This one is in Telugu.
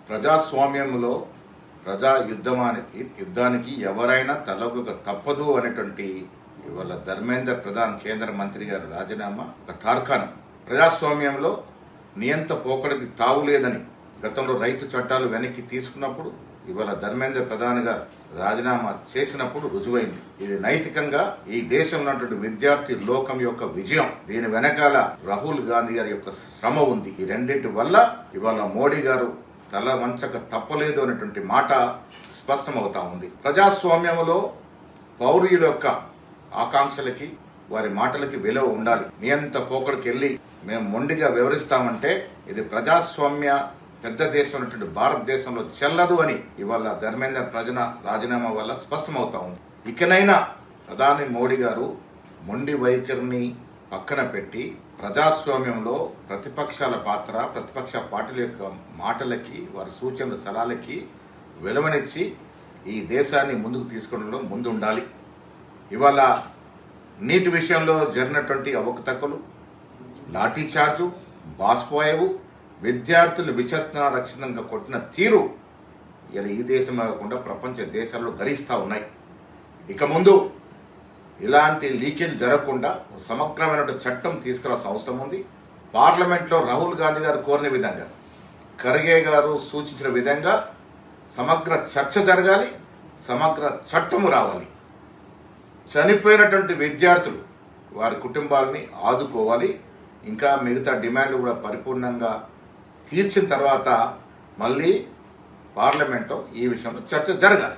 ప్రజాస్వామ్యంలో ప్రజా యుద్ధానికి ఎవరైనా తలొగ్గక తప్పదు అనేటువంటి ఇవాళ ధర్మేంద్ర ప్రధాన్ కేంద్ర మంత్రి గారి రాజీనామా ఒక తార్కాణం. ప్రజాస్వామ్యంలో నియంత పోకడికి తావులేదని గతంలో రైతు చట్టాలు వెనక్కి తీసుకున్నప్పుడు ఇవాళ ధర్మేంద్ర ప్రధాన్ గారు రాజీనామా చేసినప్పుడు రుజువైంది. ఇది నైతికంగా ఈ దేశంలో ఉన్నటువంటి విద్యార్థి లోకం యొక్క విజయం. దీని వెనకాల రాహుల్ గాంధీ గారి యొక్క శ్రమ ఉంది. ఈ రెండింటి వల్ల ఇవాళ మోడీ గారు తల వంచక తప్పలేదు అనేటువంటి మాట స్పష్టమవుతా ఉంది. ప్రజాస్వామ్యంలో పౌరుల యొక్క ఆకాంక్షలకి వారి మాటలకి విలువ ఉండాలి. నియంత పోకడికి వెళ్ళి మేము మొండిగా వివరిస్తామంటే ఇది ప్రజాస్వామ్య పెద్ద దేశం ఉన్నటువంటి భారతదేశంలో చెల్లదు అని ఇవాళ ధర్మేంద్ర రాజీనామా వల్ల స్పష్టమవుతా ఉంది. ఇకనైనా ప్రధాని మోడీ గారు మొండి వైఖరిని పక్కన పెట్టి ప్రజాస్వామ్యంలో ప్రతిపక్షాల పాత్ర, ప్రతిపక్ష పార్టీల యొక్క మాటలకి, వారి సూచనల సలహాలకి విలువనిచ్చి ఈ దేశాన్ని ముందుకు తీసుకోవడంలో ముందు ఉండాలి. ఇవాళ నీటి విషయంలో జరిగినటువంటి అవకతవకలు, లాఠీ చార్జు, బాష్పాయవు, విద్యార్థులు విచక్షణారహితంగా కొట్టిన తీరు ఇలా ఈ దేశమే కాకుండా ప్రపంచ దేశాల్లో గరిస్తూ ఉన్నాయి. ఇక ముందు ఇలాంటి లీకేజ్ జరగకుండా సమగ్రమైన చట్టం తీసుకురావాల్సిన అవసరం ఉంది. పార్లమెంట్లో రాహుల్ గాంధీ గారు కోరిన విధంగా, ఖర్గే గారు సూచించిన విధంగా సమగ్ర చర్చ జరగాలి, సమగ్ర చట్టము రావాలి. చనిపోయినటువంటి విద్యార్థులు వారి కుటుంబాలని ఆదుకోవాలి. ఇంకా మిగతా డిమాండ్లు కూడా పరిపూర్ణంగా తీర్చిన తర్వాత మళ్ళీ పార్లమెంట్లో ఈ విషయంలో చర్చ జరగాలి.